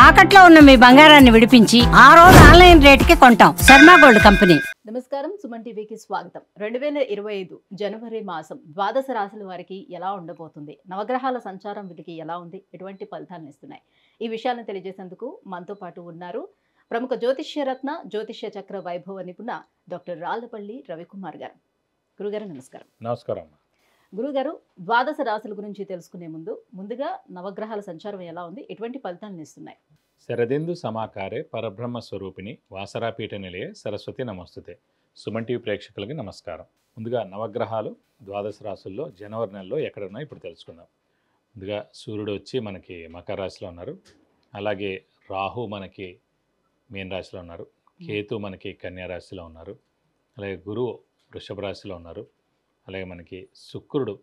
తాకట్లో ఉన్న మీ బంగారాన్ని విడిపించి ఆ రోజు ఆన్లైన్ రేటుకి కొంటాం. Sharma gold company. నమస్కారం, సుమన్ టీవీకి స్వాగతం. 2025 జనవరి మాసం ద్వాదశ రాశుల వారికి ఎలా ఉండబోతుంది, నవగ్రహాల సంచారం వీరికి ఎలా ఉంది, ఎటువంటి ఫలితాలను ఇస్తున్నాయి, ఈ విషయాలను తెలియజేసేందుకు మనతో పాటు ఉన్నారు ప్రముఖ జ్యోతిష్యరత్న జ్యోతిష్య చక్ర వైభవ నిపుణ డాక్టర్ రాళ్లపల్లి రవికుమార్ గారు. గురుగారు నమస్కారం. నమస్కారం. గురుగారు, ద్వాదశ రాశుల గురించి తెలుసుకునే ముందుగా నవగ్రహాల సంచారం ఎలా ఉంది, ఎటువంటి ఫలితాలను ఇస్తున్నాయి? శరదిందు సమాకారే పరబ్రహ్మ స్వరూపిణి వాసరాపీఠ నిలయే సరస్వతి నమస్తుతే. సుమన్ టీవీ ప్రేక్షకులకి నమస్కారం. ముందుగా నవగ్రహాలు ద్వాదశ రాశుల్లో జనవరి నెలలో ఎక్కడ ఉన్నాయో ఇప్పుడు తెలుసుకుందాం. ముందుగా సూర్యుడు వచ్చి మనకి మకర రాశిలో ఉన్నారు. అలాగే రాహు మనకి మీన రాశిలో ఉన్నారు. కేతు మనకి కన్యా రాశిలో ఉన్నారు. అలాగే గురువు వృషభ రాశిలో ఉన్నారు. అలాగే మనకి శుక్రుడు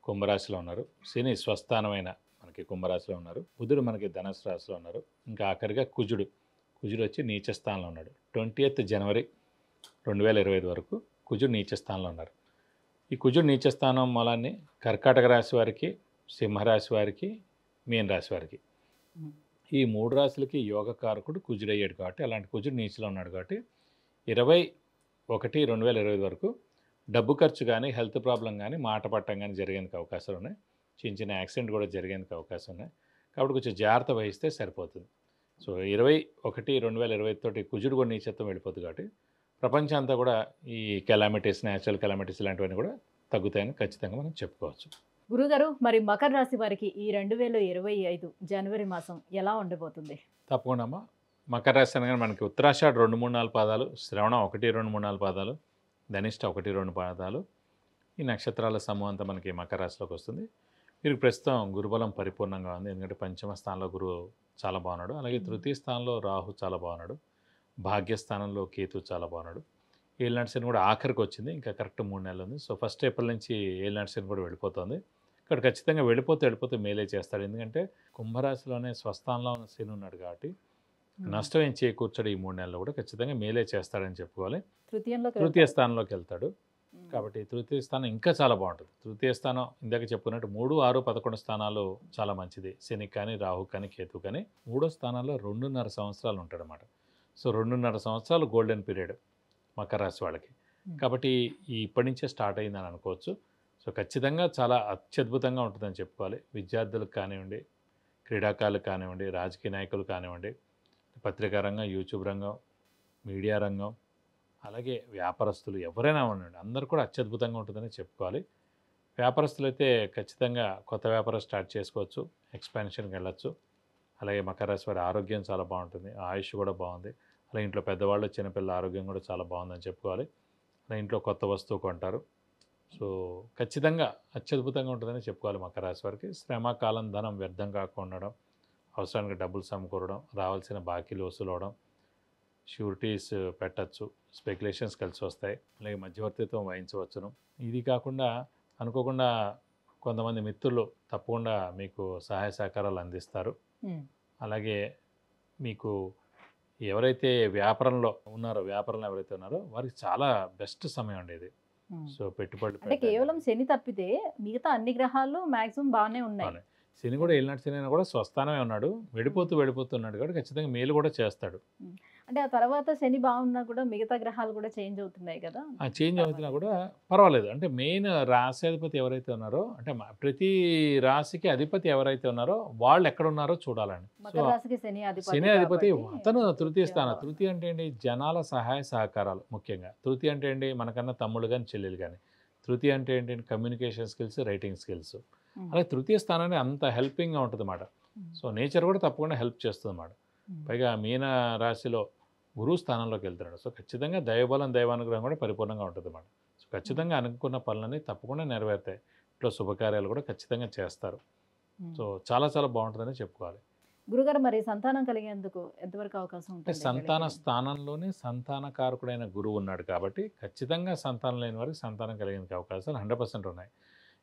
కుంభరాశిలో ఉన్నారు. శని స్వస్థానమైన మనకి కుంభరాశిలో ఉన్నారు. బుధుడు మనకి ధనుసు రాశిలో ఉన్నారు. ఇంకా ఆఖరిగా కుజుడు వచ్చి నీచ స్థానంలో ఉన్నాడు. 20th జనవరి 2025 వరకు కుజుడు నీచ స్థానంలో ఉన్నారు. ఈ కుజుడు నీచ స్థానం మూలాన్ని కర్కాటక రాశి వారికి, సింహరాశి వారికి, మీన రాశి వారికి, ఈ మూడు రాశులకి యోగకారకుడు కుజుడు అయ్యాడు కాబట్టి, అలాంటి కుజుడు నీచలో ఉన్నాడు కాబట్టి 21/1/2025 వరకు డబ్బు ఖర్చు కానీ, హెల్త్ ప్రాబ్లం కానీ, మాట పట్టం కానీ జరిగేందుకు అవకాశాలు ఉన్నాయి. చిన్న యాక్సిడెంట్ కూడా జరిగేందుకు అవకాశం ఉన్నాయి. కాబట్టి కొంచెం జాగ్రత్త వహిస్తే సరిపోతుంది. సో 21/1/2025 తోటి కుజుడు కూడా నీచత్వం వెళ్ళిపోతుంది కాబట్టి ప్రపంచం అంతా కూడా ఈ కెలామిటీస్, న్యాచురల్ కెలామిటీస్ ఇలాంటివన్నీ కూడా తగ్గుతాయని ఖచ్చితంగా మనం చెప్పుకోవచ్చు. గురుగారు, మరి మకర రాశి వారికి ఈ 2025 జనవరి మాసం ఎలా ఉండబోతుంది? తప్పకుండా మకర రాశి అనగానే మనకి ఉత్తరాషాఢ 2, 3, 4 పాదాలు, శ్రవణం 1, 2, 3, 4 పాదాలు, ధనిష్ట 1, 2 పాదాలు, ఈ నక్షత్రాల సమూహం అంతా మనకి మకర రాశిలోకి వస్తుంది. వీరికి ప్రస్తుతం గురుబలం పరిపూర్ణంగా ఉంది. ఎందుకంటే పంచమ స్థానంలో గురువు చాలా బాగున్నాడు. అలాగే తృతీయ స్థానంలో రాహు చాలా బాగున్నాడు. భాగ్యస్థానంలో కేతు చాలా బాగున్నాడు. ఏలినాటి శని కూడా ఆఖరికి వచ్చింది. ఇంకా కరెక్ట్ 3 నెలలు ఉంది. సో 1 ఏప్రిల్ నుంచి ఏలినాటి శని కూడా వెళ్ళిపోతుంది. ఇక్కడ ఖచ్చితంగా వెళ్ళిపోతే మేలే చేస్తాడు. ఎందుకంటే కుంభరాశిలోనే స్వస్థానంలో ఉన్న శని ఉన్నాడు కాబట్టి నష్టం ఏం చేకూర్చాడు. ఈ 3 నెలలు కూడా ఖచ్చితంగా మేలే చేస్తాడని చెప్పుకోవాలి. తృతీయ స్థానంలోకి వెళ్తాడు కాబట్టి తృతీయ స్థానం ఇంకా చాలా బాగుంటుంది. తృతీయ స్థానం ఇందాక చెప్పుకున్నట్టు 3, 6, 11 స్థానాలు చాలా మంచిది. శని కానీ, రాహు కానీ, కేతు కానీ. 3వ స్థానంలో 2.5 సంవత్సరాలు ఉంటాడనమాట. సో 2.5 సంవత్సరాలు గోల్డెన్ పీరియడ్ మకర రాశి వాళ్ళకి. కాబట్టి ఇప్పటి నుంచే స్టార్ట్ అయిందని అనుకోవచ్చు. సో ఖచ్చితంగా చాలా అత్యద్భుతంగా ఉంటుందని చెప్పుకోవాలి. విద్యార్థులకు కానివ్వండి, క్రీడాకారులకు కానివ్వండి, రాజకీయ నాయకులు కానివ్వండి, పత్రికా రంగం, యూట్యూబ్ రంగం, మీడియా రంగం, అలాగే వ్యాపారస్తులు ఎవరైనా ఉండండి, అందరూ కూడా అత్యద్భుతంగా ఉంటుందని చెప్పుకోవాలి. వ్యాపారస్తులు అయితే ఖచ్చితంగా కొత్త వ్యాపారం స్టార్ట్ చేసుకోవచ్చు, ఎక్స్పాన్షన్కి వెళ్ళచ్చు. అలాగే మకర రాశి వారి ఆరోగ్యం చాలా బాగుంటుంది, ఆయుష్ కూడా బాగుంది. అలాగే ఇంట్లో పెద్దవాళ్ళు, చిన్నపిల్లల ఆరోగ్యం కూడా చాలా బాగుందని చెప్పుకోవాలి. అలాగే ఇంట్లో కొత్త వస్తువు కొంటారు. సో ఖచ్చితంగా అత్యద్భుతంగా ఉంటుందని చెప్పుకోవాలి మకర రాశి వారికి. శ్రమ, కాలం, ధనం వ్యర్థం కాకుండా ఉండడం, అవసరానికి డబ్బులు సమకూరడం, రావాల్సిన బాకీలు వసూలు అవడం, షూరిటీస్ పెట్టచ్చు, స్పెక్యులేషన్స్ కలిసి వస్తాయి. అలాగే మధ్యవర్తిత్వం వహించవచ్చును. ఇది కాకుండా అనుకోకుండా కొంతమంది మిత్రులు తప్పకుండా మీకు సహాయ సహకారాలు అందిస్తారు. అలాగే మీకు ఎవరైతే వ్యాపారంలో ఎవరైతే ఉన్నారో వారికి చాలా బెస్ట్ సమయం అండి ఇది. సో పెట్టుబడి అంటే కేవలం శని తప్పితే మిగతా అన్ని గ్రహాలు మాక్సిమం బాగానే ఉన్నాయి. శని కూడా ఏలినాటి శని అయినా కూడా స్వస్థానమే ఉన్నాడు. వెళ్ళిపోతున్నాడు కాబట్టి ఖచ్చితంగా మేలు కూడా చేస్తాడు. అంటే ఆ తర్వాత శని బాగున్నా కూడా మిగతా గ్రహాలు కూడా చేంజ్ అవుతున్నాయి కదా. చేంజ్ అవుతున్నా కూడా పర్వాలేదు. అంటే మెయిన్ రాశి అధిపతి ఎవరైతే ఉన్నారో, అంటే ప్రతి రాశికి అధిపతి ఎవరైతే ఉన్నారో వాళ్ళు ఎక్కడ ఉన్నారో చూడాలండి. శని అధిపతి అతను తృతీయ స్థానం. తృతీయ అంటే ఏంటి? జనాల సహాయ సహకారాలు. ముఖ్యంగా తృతీయ అంటే ఏంటి? మనకన్నా తమ్ముడు కానీ, చెల్లెలు కానీ. తృతీయ అంటే ఏంటి? Communication skills, writing skills. అలాగే తృతీయ స్థానాన్ని అంత హెల్పింగ్గా ఉంటుంది అన్నమాట. సో నేచర్ కూడా తప్పకుండా హెల్ప్ చేస్తుంది అన్నమాట. పైగా మీన రాశిలో గురువు స్థానంలోకి వెళ్తున్నాడు. సో ఖచ్చితంగా దైవబలం, దైవానుగ్రహం కూడా పరిపూర్ణంగా ఉంటుంది అన్నమాట. సో ఖచ్చితంగా అనుకున్న పనులన్నీ తప్పకుండా నెరవేరుతాయి. ఇంట్లో శుభకార్యాలు కూడా ఖచ్చితంగా చేస్తారు. సో చాలా చాలా బాగుంటుందని చెప్పుకోవాలి. గురుగారు, మరి సంతానం కలిగేందుకు ఎంతవరకు అవకాశం ఉంటుంది? సంతాన స్థానంలోనే సంతానకారకుడైన గురువు ఉన్నాడు కాబట్టి ఖచ్చితంగా సంతానం లేని వారికి సంతానం కలిగేందుకు అవకాశాలు 100% ఉన్నాయి.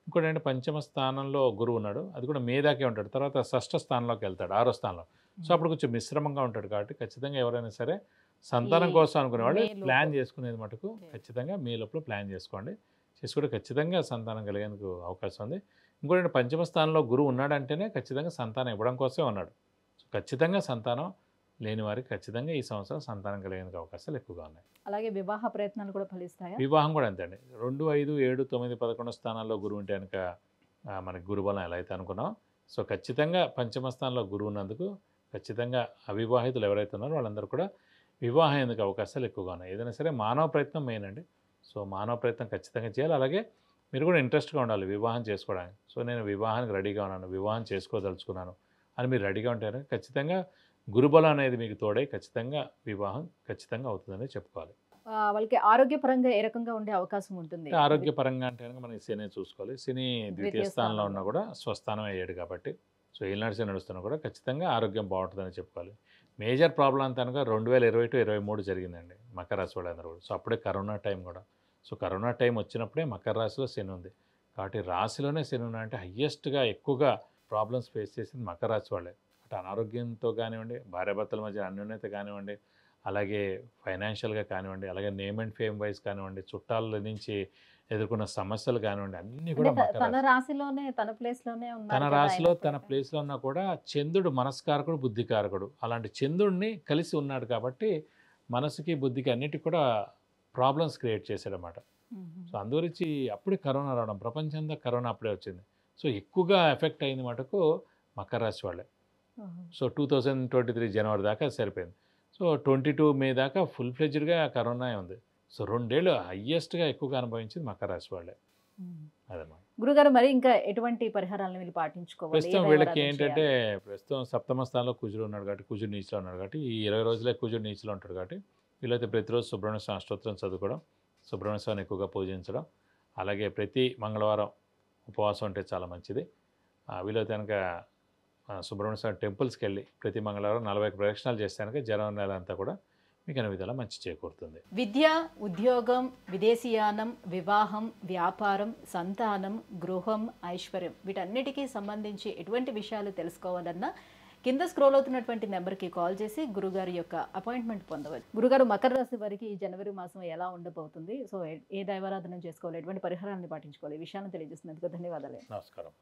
ఇంకోటి ఏంటంటే పంచమ స్థానంలో గురువు ఉన్నాడు. అది కూడా మేధాకే ఉంటాడు. తర్వాత షష్ఠ స్థానంలోకి వెళ్తాడు, 6వ స్థానంలో. సో అప్పుడు కొంచెం మిశ్రమంగా ఉంటాడు కాబట్టి ఖచ్చితంగా ఎవరైనా సరే సంతానం కోసం అనుకునేవాళ్ళు ప్లాన్ చేసుకునేది మటుకు ఖచ్చితంగా మీ లోపల ప్లాన్ చేసుకుంటే ఖచ్చితంగా సంతానం కలిగేందుకు అవకాశం ఉంది. ఇంకోటి పంచమ స్థానంలో గురువు ఉన్నాడంటేనే ఖచ్చితంగా సంతానం ఇవ్వడం కోసమే ఉన్నాడు. ఖచ్చితంగా సంతానం లేని వారికి ఖచ్చితంగా ఈ సంవత్సరం సంతానం కలిగేందుకు అవకాశాలు ఎక్కువగా ఉన్నాయి. అలాగే వివాహ ప్రయత్నాలు కూడా ఫలిస్తాయా? వివాహం కూడా అంతే అండి. 2, 5, 7, 9, 11 స్థానాల్లో గురువు ఉంటే కనుక మనకి గురుబలం ఎలా అయితే అనుకున్నాం, సో ఖచ్చితంగా పంచమ స్థానంలో గురువు ఉన్నందుకు ఖచ్చితంగా అవివాహితులు ఎవరైతే ఉన్నారో వాళ్ళందరూ కూడా వివాహం ఎందుకు అవకాశాలు ఎక్కువగా ఉన్నాయి. ఏదైనా సరే మానవ ప్రయత్నం మెయిన్ అండి. సో మానవ ప్రయత్నం ఖచ్చితంగా చేయాలి. అలాగే మీరు కూడా ఇంట్రెస్ట్గా ఉండాలి వివాహం చేసుకోవడానికి. సో నేను వివాహానికి రెడీగా ఉన్నాను, వివాహం చేసుకోదలుచుకున్నాను అని మీరు రెడీగా ఉంటే ఖచ్చితంగా గురుబలం అనేది మీకు తోడై ఖచ్చితంగా వివాహం ఖచ్చితంగా అవుతుందని చెప్పుకోవాలి. వాళ్ళకి ఆరోగ్యపరంగా ఏ రకంగా ఉండే అవకాశం ఉంటుంది? ఆరోగ్యపరంగా అంటే కనుక మనకి శని చూసుకోవాలి. శని ద్వితీయ స్థానంలో ఉన్నా కూడా స్వస్థానం అయ్యాడు కాబట్టి, సో ఏలినాటి శని నడుస్తున్నా కూడా ఖచ్చితంగా ఆరోగ్యం బాగుంటుందని చెప్పుకోవాలి. మేజర్ ప్రాబ్లం అంతా కనుక 2020-23 జరిగిందండి మకర రాశి వాళ్ళందరూ కూడా. సో అప్పుడే కరోనా టైం కూడా. సో కరోనా టైం వచ్చినప్పుడే మకర రాశిలో శని ఉంది కాబట్టి రాశిలోనే శని ఉన్నా అంటే హయ్యెస్ట్గా ఎక్కువగా ప్రాబ్లమ్స్ ఫేస్ చేసింది మకర రాశి వాళ్ళే. అటు అనారోగ్యంతో కానివ్వండి, భార్యాభర్తల మధ్య అన్యోన్యత కానివ్వండి, అలాగే ఫైనాన్షియల్గా కానివ్వండి, అలాగే నేమ్ అండ్ ఫేమ్ వైజ్ కానివ్వండి, చుట్టాల నుంచి ఎదుర్కొన్న సమస్యలు కానివ్వండి, అన్నీ కూడా తన రాశిలోనే తన ప్లేస్ లోనే తన రాశిలో తన ప్లేస్లో ఉన్నా కూడా చంద్రుడు మనస్కారకుడు, బుద్ధికారకుడు. అలాంటి చంద్రుడిని కలిసి ఉన్నాడు కాబట్టి మనసుకి బుద్ధికి అన్నిటికి కూడా ప్రాబ్లమ్స్ క్రియేట్ చేశాడనమాట. సో అందుగురించి అప్పుడే కరోనా రావడం, ప్రపంచంలో కరోనా అప్పుడే వచ్చింది. సో ఎక్కువగా ఎఫెక్ట్ అయింది మటుకు మకర రాశి వాళ్ళే. సో 2023 జనవరి దాకా సరిపోయింది. సో 22 మే దాకా ఫుల్ ఫ్లెడ్జ్డ్గా కరోనా ఉంది. సో 2 ఏళ్ళు హయ్యెస్ట్గా ఎక్కువగా అనుభవించింది మకర రాశి వాళ్ళే. అదమ్మా. గురుగారు మరి ఇంకా ఎటువంటి పరిహారాలను వీళ్ళు పాటించుకోవాలి? ప్రస్తుతం వీళ్ళకి ఏంటంటే ప్రస్తుతం సప్తమ స్థానంలో కుజుడు ఉన్నాడు కాబట్టి, కుజుడు నీచిలో ఉన్నాడు కాబట్టి, ఈ 20 రోజులే కుజుడు నీచిలో ఉంటాడు కాబట్టి వీళ్ళైతే ప్రతిరోజు సుబ్రహ్మణ్య స్వామి అష్టోత్తరం చదువుకోవడం, సుబ్రహ్మణ్య స్వామిని ఎక్కువగా పూజించడం, అలాగే ప్రతి మంగళవారం ఉపవాసం అంటే చాలా మంచిది. వీళ్ళైతే కనుక సుబ్రహ్మణ్య స్వామి టెంపుల్స్కి వెళ్ళి ప్రతి మంగళవారం 40 ప్రదక్షిణాలు చేస్తే కనుక జనవరి నెల అంతా కూడా మీకు అన్ని విధాలా మంచి చేకూరుతుంది. విద్య, ఉద్యోగం, విదేశీయానం, వివాహం, వ్యాపారం, సంతానం, గృహం, ఐశ్వర్యం వీటన్నిటికీ సంబంధించి ఎటువంటి విషయాలు తెలుసుకోవాలన్నా కింద స్క్రోల్ అవుతున్నటువంటి నెంబర్కి కాల్ చేసి గురుగారి యొక్క అపాయింట్మెంట్ పొందవచ్చు. గురుగారు మకర రాశి వారికి ఈ జనవరి మాసం ఎలా ఉండబోతుంది, సో ఏ దైవారాధన చేసుకోవాలి, ఎటువంటి పరిహారాన్ని పాటించుకోవాలి, ఈ విషయాన్ని తెలియజేస్తున్నందుకు ధన్యవాదాలు. నమస్కారం.